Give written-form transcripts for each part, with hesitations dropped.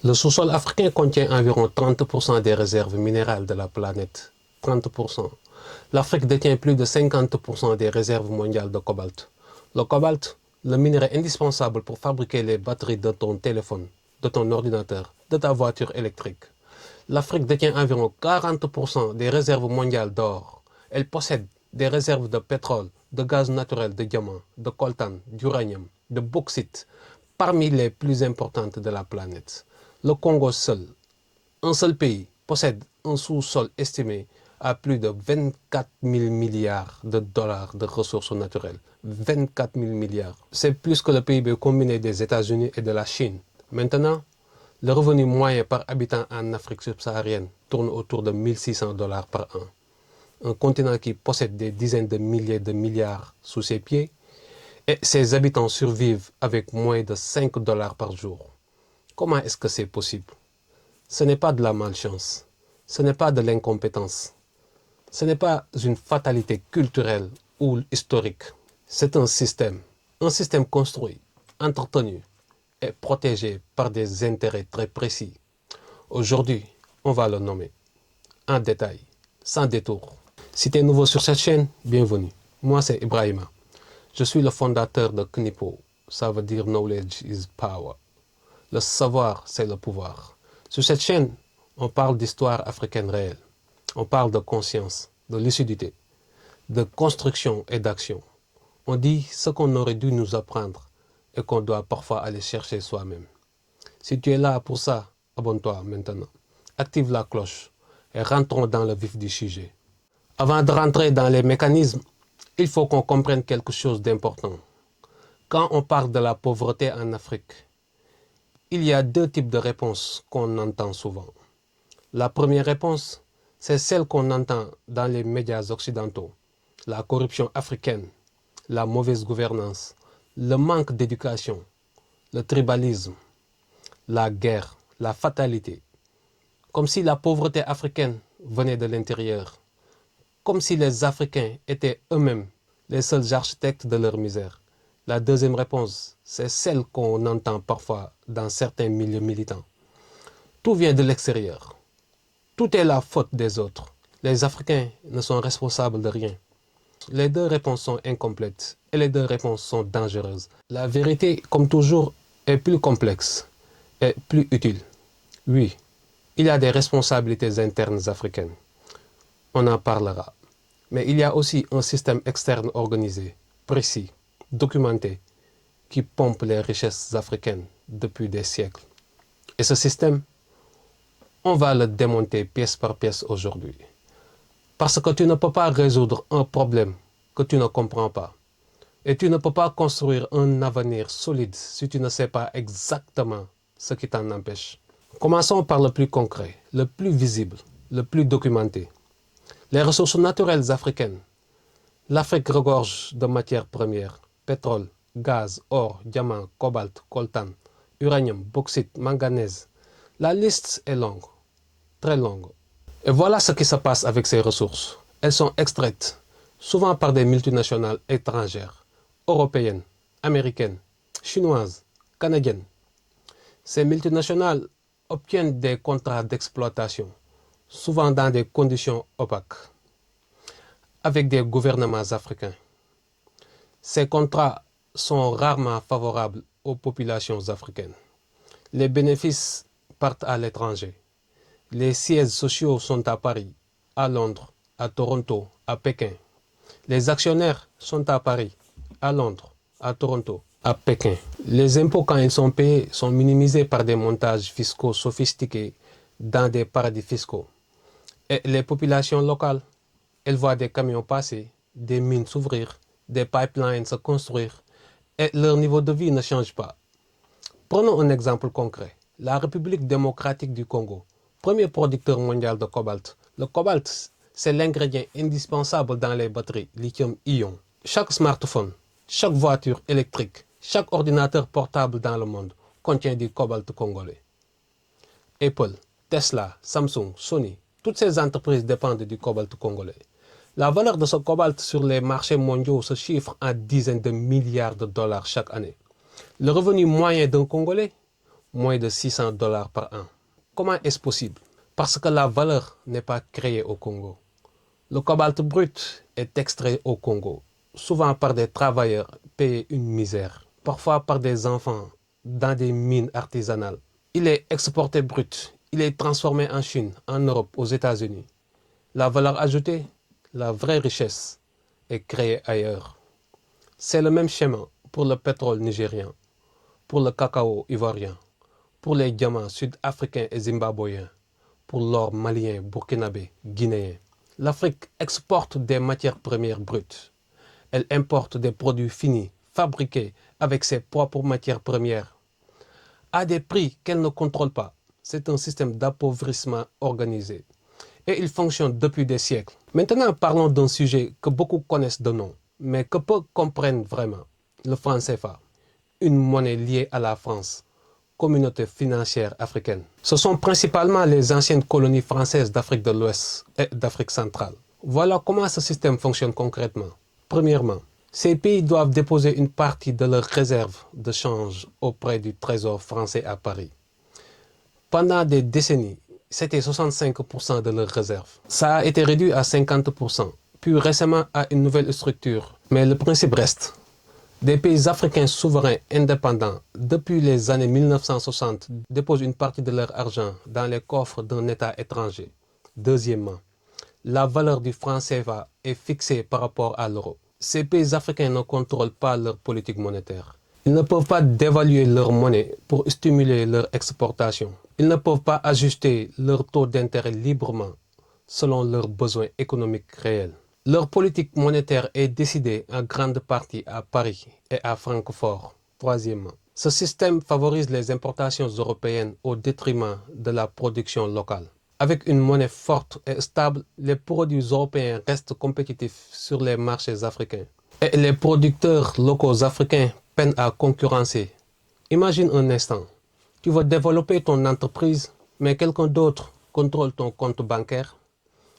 Le sous-sol africain contient environ 30% des réserves minérales de la planète. 30%. L'Afrique détient plus de 50% des réserves mondiales de cobalt. Le cobalt, le minerai indispensable pour fabriquer les batteries de ton téléphone, de ton ordinateur, de ta voiture électrique. L'Afrique détient environ 40% des réserves mondiales d'or. Elle possède des réserves de pétrole, de gaz naturel, de diamants, de coltan, d'uranium, de bauxite, parmi les plus importantes de la planète. Le Congo seul, un seul pays, possède un sous-sol estimé à plus de 24 000 milliards de dollars de ressources naturelles. 24 000 milliards. C'est plus que le PIB combiné des États-Unis et de la Chine. Maintenant, le revenu moyen par habitant en Afrique subsaharienne tourne autour de 1600 dollars par an. Un continent qui possède des dizaines de milliers de milliards sous ses pieds et ses habitants survivent avec moins de 5 dollars par jour. Comment est-ce que c'est possible? Ce n'est pas de la malchance, ce n'est pas de l'incompétence, ce n'est pas une fatalité culturelle ou historique. C'est un système construit, entretenu et protégé par des intérêts très précis. Aujourd'hui, on va le nommer en détail, sans détour. Si tu es nouveau sur cette chaîne, bienvenue. Moi, c'est Ibrahima. Je suis le fondateur de Knipo. Ça veut dire Knowledge is Power. Le savoir, c'est le pouvoir. Sur cette chaîne, on parle d'histoire africaine réelle. On parle de conscience, de lucidité, de construction et d'action. On dit ce qu'on aurait dû nous apprendre et qu'on doit parfois aller chercher soi-même. Si tu es là pour ça, abonne-toi maintenant. Active la cloche et rentrons dans le vif du sujet. Avant de rentrer dans les mécanismes, il faut qu'on comprenne quelque chose d'important. Quand on parle de la pauvreté en Afrique, il y a deux types de réponses qu'on entend souvent. La première réponse, c'est celle qu'on entend dans les médias occidentaux. La corruption africaine, la mauvaise gouvernance, le manque d'éducation, le tribalisme, la guerre, la fatalité. Comme si la pauvreté africaine venait de l'intérieur. Comme si les Africains étaient eux-mêmes les seuls architectes de leur misère. La deuxième réponse, c'est celle qu'on entend parfois dans certains milieux militants. Tout vient de l'extérieur. Tout est la faute des autres. Les Africains ne sont responsables de rien. Les deux réponses sont incomplètes et les deux réponses sont dangereuses. La vérité, comme toujours, est plus complexe et plus utile. Oui, il y a des responsabilités internes africaines. On en parlera. Mais il y a aussi un système externe organisé, précis, documenté, qui pompe les richesses africaines depuis des siècles. Et ce système, on va le démonter pièce par pièce aujourd'hui. Parce que tu ne peux pas résoudre un problème que tu ne comprends pas. Et tu ne peux pas construire un avenir solide si tu ne sais pas exactement ce qui t'en empêche. Commençons par le plus concret, le plus visible, le plus documenté. Les ressources naturelles africaines. L'Afrique regorge de matières premières, pétrole, gaz, or, diamant, cobalt, coltan, uranium, bauxite, manganèse. La liste est longue, très longue. Et voilà ce qui se passe avec ces ressources. Elles sont extraites, souvent par des multinationales étrangères, européennes, américaines, chinoises, canadiennes. Ces multinationales obtiennent des contrats d'exploitation, souvent dans des conditions opaques, avec des gouvernements africains. Ces contrats sont rarement favorables aux populations africaines. Les bénéfices partent à l'étranger. Les sièges sociaux sont à Paris, à Londres, à Toronto, à Pékin. Les actionnaires sont à Paris, à Londres, à Toronto, à Pékin. Les impôts, quand ils sont payés, sont minimisés par des montages fiscaux sophistiqués dans des paradis fiscaux. Et les populations locales, elles voient des camions passer, des mines s'ouvrir, des pipelines se construire, et leur niveau de vie ne change pas. Prenons un exemple concret. La République démocratique du Congo, premier producteur mondial de cobalt. Le cobalt, c'est l'ingrédient indispensable dans les batteries lithium-ion. Chaque smartphone, chaque voiture électrique, chaque ordinateur portable dans le monde contient du cobalt congolais. Apple, Tesla, Samsung, Sony, toutes ces entreprises dépendent du cobalt congolais. La valeur de ce cobalt sur les marchés mondiaux se chiffre en dizaines de milliards de dollars chaque année. Le revenu moyen d'un Congolais, moins de 600 $ par an. Comment est-ce possible? Parce que la valeur n'est pas créée au Congo. Le cobalt brut est extrait au Congo, souvent par des travailleurs payés une misère, parfois par des enfants dans des mines artisanales. Il est exporté brut, il est transformé en Chine, en Europe, aux États-Unis. La valeur ajoutée, la vraie richesse, est créée ailleurs. C'est le même schéma pour le pétrole nigérien, pour le cacao ivoirien, pour les diamants sud-africains et zimbabwéens, pour l'or malien, burkinabé, guinéen. L'Afrique exporte des matières premières brutes. Elle importe des produits finis, fabriqués avec ses propres matières premières, à des prix qu'elle ne contrôle pas. C'est un système d'appauvrissement organisé. Et il fonctionne depuis des siècles. Maintenant, parlons d'un sujet que beaucoup connaissent de nom, mais que peu comprennent vraiment. Le franc CFA, une monnaie liée à la France, communauté financière africaine. Ce sont principalement les anciennes colonies françaises d'Afrique de l'Ouest et d'Afrique centrale. Voilà comment ce système fonctionne concrètement. Premièrement, ces pays doivent déposer une partie de leurs réserves de change auprès du Trésor français à Paris. Pendant des décennies, c'était 65% de leurs réserves. Ça a été réduit à 50%, puis récemment à une nouvelle structure. Mais le principe reste. Des pays africains souverains indépendants, depuis les années 1960, déposent une partie de leur argent dans les coffres d'un État étranger. Deuxièmement, la valeur du franc CFA est fixée par rapport à l'euro. Ces pays africains ne contrôlent pas leur politique monétaire. Ils ne peuvent pas dévaluer leur monnaie pour stimuler leur exportation. Ils ne peuvent pas ajuster leur taux d'intérêt librement selon leurs besoins économiques réels. Leur politique monétaire est décidée en grande partie à Paris et à Francfort. Troisièmement, ce système favorise les importations européennes au détriment de la production locale. Avec une monnaie forte et stable, les produits européens restent compétitifs sur les marchés africains. Et les producteurs locaux africains peinent à concurrencer. Imagine un instant, tu veux développer ton entreprise, mais quelqu'un d'autre contrôle ton compte bancaire.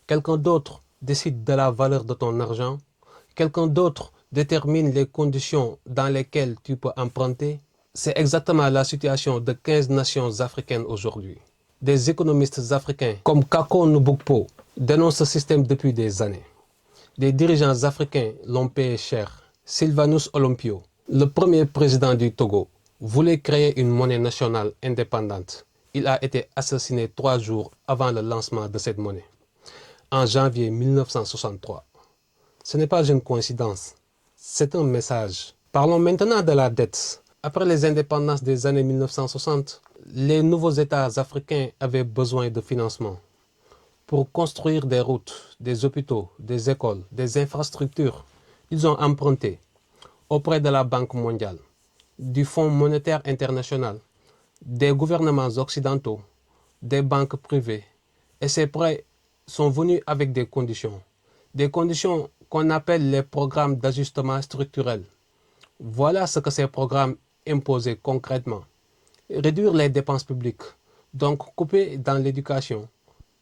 Quelqu'un d'autre décide de la valeur de ton argent. Quelqu'un d'autre détermine les conditions dans lesquelles tu peux emprunter. C'est exactement la situation de 15 nations africaines aujourd'hui. Des économistes africains comme Kako Nubukpo dénoncent ce système depuis des années. Des dirigeants africains l'ont payé cher. Sylvanus Olympio, le premier président du Togo, voulait créer une monnaie nationale indépendante. Il a été assassiné 3 jours avant le lancement de cette monnaie, en janvier 1963. Ce n'est pas une coïncidence, c'est un message. Parlons maintenant de la dette. Après les indépendances des années 1960, les nouveaux États africains avaient besoin de financement pour construire des routes, des hôpitaux, des écoles, des infrastructures. Ils ont emprunté auprès de la Banque mondiale, du Fonds monétaire international, des gouvernements occidentaux, des banques privées. Et ces prêts sont venus avec des conditions qu'on appelle les programmes d'ajustement structurel. Voilà ce que ces programmes imposaient concrètement. Réduire les dépenses publiques, donc couper dans l'éducation,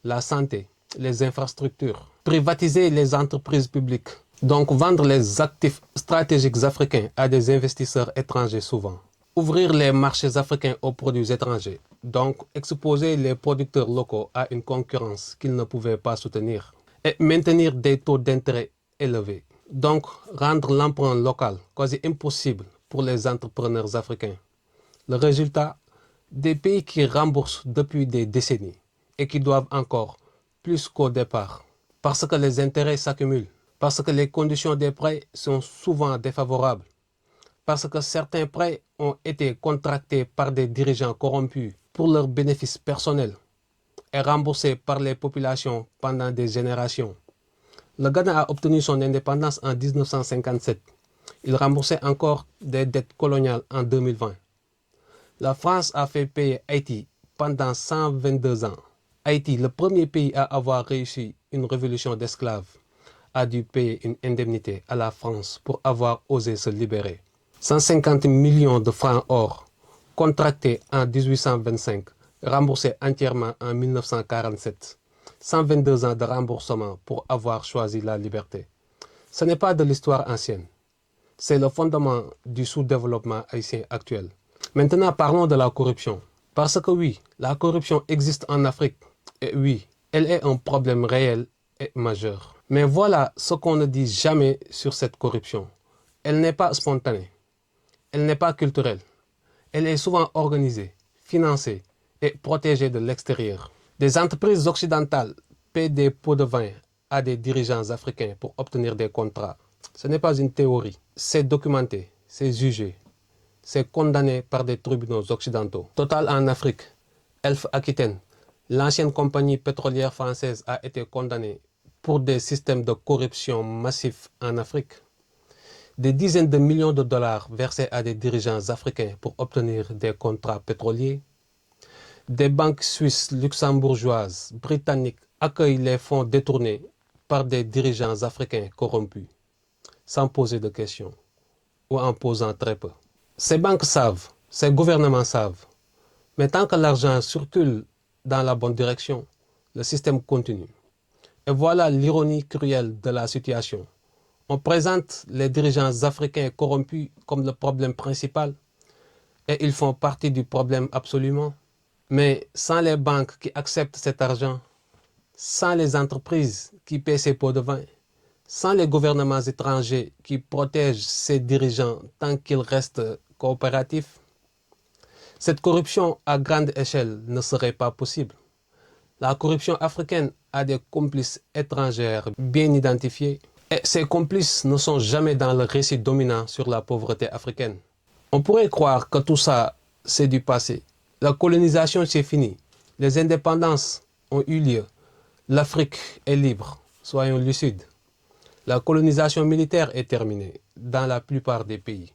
la santé, les infrastructures. Privatiser les entreprises publiques, donc vendre les actifs stratégiques africains à des investisseurs étrangers souvent. Ouvrir les marchés africains aux produits étrangers, donc exposer les producteurs locaux à une concurrence qu'ils ne pouvaient pas soutenir. Et maintenir des taux d'intérêt élevés, donc rendre l'emprunt local quasi impossible pour les entrepreneurs africains. Le résultat, des pays qui remboursent depuis des décennies et qui doivent encore plus qu'au départ, parce que les intérêts s'accumulent, parce que les conditions des prêts sont souvent défavorables, parce que certains prêts ont été contractés par des dirigeants corrompus pour leurs bénéfices personnels et remboursés par les populations pendant des générations. Le Ghana a obtenu son indépendance en 1957. Il remboursait encore des dettes coloniales en 2020. La France a fait payer Haïti pendant 122 ans. Haïti, le premier pays à avoir réussi une révolution d'esclaves, a dû payer une indemnité à la France pour avoir osé se libérer. 150 millions de francs or, contractés en 1825, remboursés entièrement en 1947. 122 ans de remboursement pour avoir choisi la liberté. Ce n'est pas de l'histoire ancienne. C'est le fondement du sous-développement haïtien actuel. Maintenant, parlons de la corruption. Parce que oui, la corruption existe en Afrique. Et oui, elle est un problème réel et majeur. Mais voilà ce qu'on ne dit jamais sur cette corruption. Elle n'est pas spontanée. Elle n'est pas culturelle. Elle est souvent organisée, financée et protégée de l'extérieur. Des entreprises occidentales paient des pots de vin à des dirigeants africains pour obtenir des contrats. Ce n'est pas une théorie. C'est documenté, c'est jugé, c'est condamné par des tribunaux occidentaux. Total en Afrique, Elf Aquitaine, l'ancienne compagnie pétrolière française a été condamnée pour des systèmes de corruption massifs en Afrique. Des dizaines de millions de dollars versés à des dirigeants africains pour obtenir des contrats pétroliers. Des banques suisses, luxembourgeoises, britanniques accueillent les fonds détournés par des dirigeants africains corrompus, sans poser de questions, ou en posant très peu. Ces banques savent, ces gouvernements savent, mais tant que l'argent circule dans la bonne direction, le système continue. Et voilà l'ironie cruelle de la situation. On présente les dirigeants africains corrompus comme le problème principal et ils font partie du problème absolument. Mais sans les banques qui acceptent cet argent, sans les entreprises qui paient ces pots de vin, sans les gouvernements étrangers qui protègent ces dirigeants tant qu'ils restent coopératifs, cette corruption à grande échelle ne serait pas possible. La corruption africaine a des complices étrangères bien identifiés et ces complices ne sont jamais dans le récit dominant sur la pauvreté africaine. On pourrait croire que tout ça, c'est du passé. La colonisation, c'est fini. Les indépendances ont eu lieu. L'Afrique est libre. Soyons lucides. La colonisation militaire est terminée dans la plupart des pays.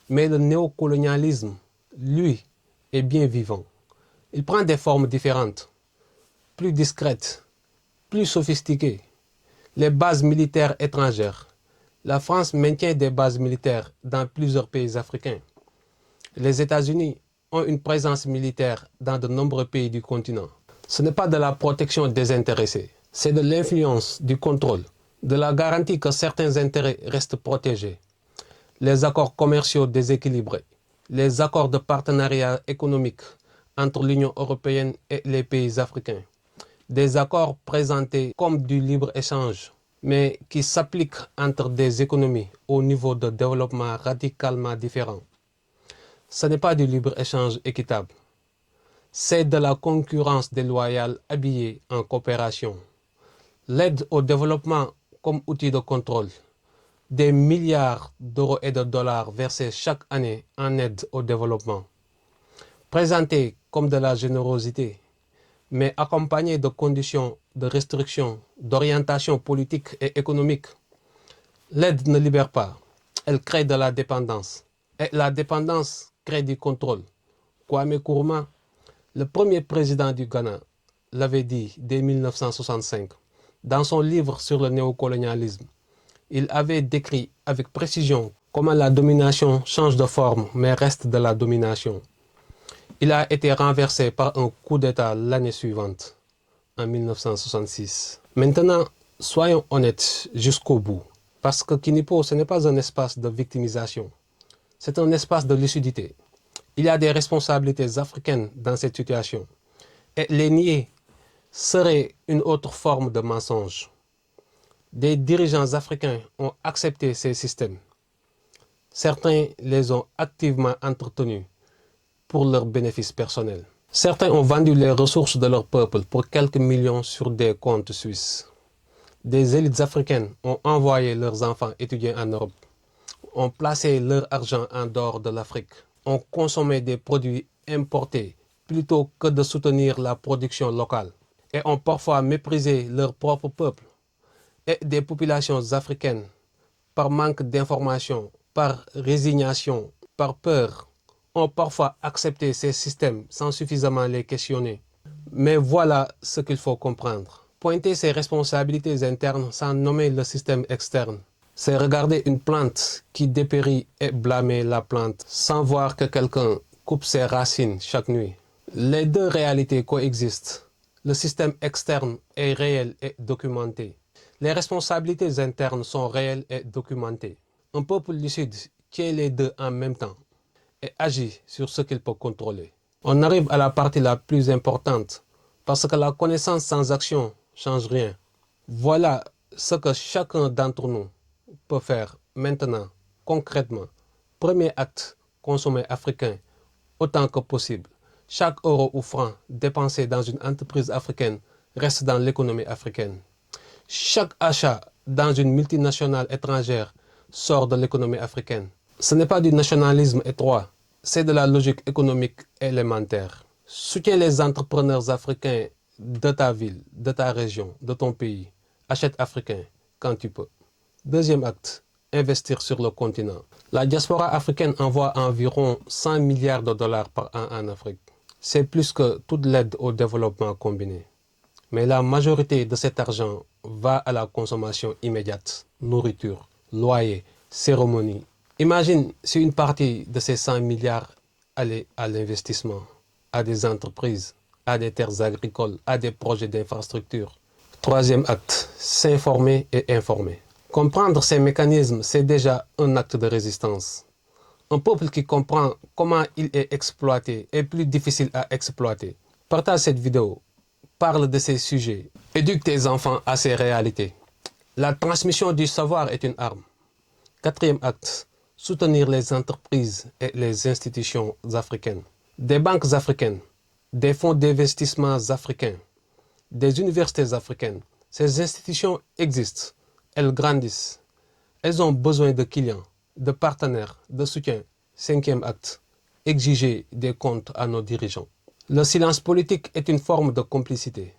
Mais le néocolonialisme, lui, est bien vivant. Il prend des formes différentes, plus discrètes, plus sophistiquées. Les bases militaires étrangères. La France maintient des bases militaires dans plusieurs pays africains. Les États-Unis ont une présence militaire dans de nombreux pays du continent. Ce n'est pas de la protection désintéressée, c'est de l'influence, du contrôle, de la garantie que certains intérêts restent protégés. Les accords commerciaux déséquilibrés, les accords de partenariat économique entre l'Union européenne et les pays africains. Des accords présentés comme du libre-échange, mais qui s'appliquent entre des économies au niveau de développement radicalement différents. Ce n'est pas du libre-échange équitable. C'est de la concurrence déloyale habillée en coopération. L'aide au développement comme outil de contrôle. Des milliards d'euros et de dollars versés chaque année en aide au développement. Présentés comme de la générosité, mais accompagnés de conditions de restriction, d'orientation politique et économique. L'aide ne libère pas, elle crée de la dépendance. Et la dépendance crée du contrôle. Kwame Nkrumah, le premier président du Ghana, l'avait dit dès 1965 dans son livre sur le néocolonialisme. Il avait décrit avec précision comment la domination change de forme mais reste de la domination. Il a été renversé par un coup d'État l'année suivante, en 1966. Maintenant, soyons honnêtes jusqu'au bout. Parce que Kinipo, ce n'est pas un espace de victimisation. C'est un espace de lucidité. Il y a des responsabilités africaines dans cette situation. Et les nier serait une autre forme de mensonge. Des dirigeants africains ont accepté ces systèmes. Certains les ont activement entretenus pour leurs bénéfices personnels. Certains ont vendu les ressources de leur peuple pour quelques millions sur des comptes suisses. Des élites africaines ont envoyé leurs enfants étudier en Europe, ont placé leur argent en dehors de l'Afrique, ont consommé des produits importés plutôt que de soutenir la production locale et ont parfois méprisé leur propre peuple et des populations africaines par manque d'information, par résignation, par peur, ont parfois accepté ces systèmes sans suffisamment les questionner. Mais voilà ce qu'il faut comprendre. Pointer ses responsabilités internes sans nommer le système externe, c'est regarder une plante qui dépérit et blâmer la plante sans voir que quelqu'un coupe ses racines chaque nuit. Les deux réalités coexistent. Le système externe est réel et documenté. Les responsabilités internes sont réelles et documentées. Un peuple lucide tient les deux en même temps et agit sur ce qu'il peut contrôler. On arrive à la partie la plus importante, parce que la connaissance sans action change rien. Voilà ce que chacun d'entre nous peut faire maintenant, concrètement. Premier acte, consommer africain autant que possible. Chaque euro ou franc dépensé dans une entreprise africaine reste dans l'économie africaine. Chaque achat dans une multinationale étrangère sort de l'économie africaine. Ce n'est pas du nationalisme étroit, c'est de la logique économique élémentaire. Soutiens les entrepreneurs africains de ta ville, de ta région, de ton pays. Achète africain quand tu peux. Deuxième acte, investir sur le continent. La diaspora africaine envoie environ 100 milliards de dollars par an en Afrique. C'est plus que toute l'aide au développement combiné. Mais la majorité de cet argent va à la consommation immédiate, nourriture, loyer, cérémonie. Imagine si une partie de ces 100 milliards allait à l'investissement, à des entreprises, à des terres agricoles, à des projets d'infrastructure. Troisième acte, s'informer et informer. Comprendre ces mécanismes, c'est déjà un acte de résistance. Un peuple qui comprend comment il est exploité est plus difficile à exploiter. Partage cette vidéo, parle de ces sujets, éduque tes enfants à ces réalités. La transmission du savoir est une arme. Quatrième acte, soutenir les entreprises et les institutions africaines. Des banques africaines, des fonds d'investissement africains, des universités africaines. Ces institutions existent, elles grandissent. Elles ont besoin de clients, de partenaires, de soutien. Cinquième acte, exiger des comptes à nos dirigeants. Le silence politique est une forme de complicité.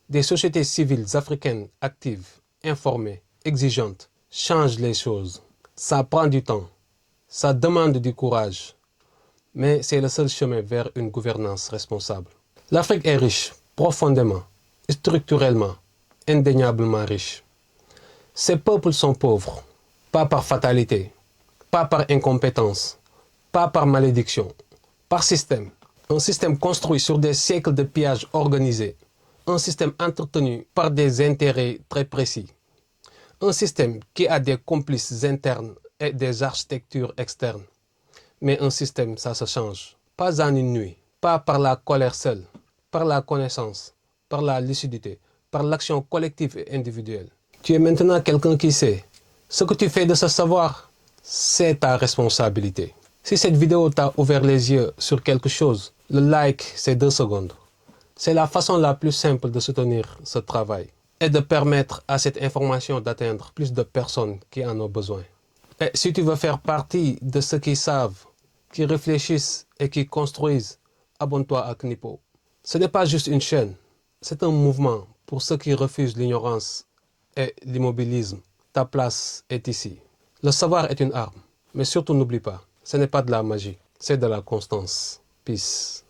Des sociétés civiles africaines actives, informées, exigeantes, changent les choses. Ça prend du temps, ça demande du courage, mais c'est le seul chemin vers une gouvernance responsable. L'Afrique est riche, profondément, structurellement, indéniablement riche. Ces peuples sont pauvres, pas par fatalité, pas par incompétence, pas par malédiction, par système. Un système construit sur des siècles de pillage organisé, un système entretenu par des intérêts très précis, un système qui a des complices internes et des architectures externes. Mais un système, ça se change, pas en une nuit, pas par la colère seule, par la connaissance, par la lucidité, par l'action collective et individuelle. Tu es maintenant quelqu'un qui sait. Ce que tu fais de ce savoir, c'est ta responsabilité. Si cette vidéo t'a ouvert les yeux sur quelque chose, le like, c'est 2 secondes. C'est la façon la plus simple de soutenir ce travail et de permettre à cette information d'atteindre plus de personnes qui en ont besoin. Et si tu veux faire partie de ceux qui savent, qui réfléchissent et qui construisent, abonne-toi à Knipo. Ce n'est pas juste une chaîne, c'est un mouvement pour ceux qui refusent l'ignorance et l'immobilisme. Ta place est ici. Le savoir est une arme, mais surtout n'oublie pas, ce n'est pas de la magie, c'est de la constance. Peace.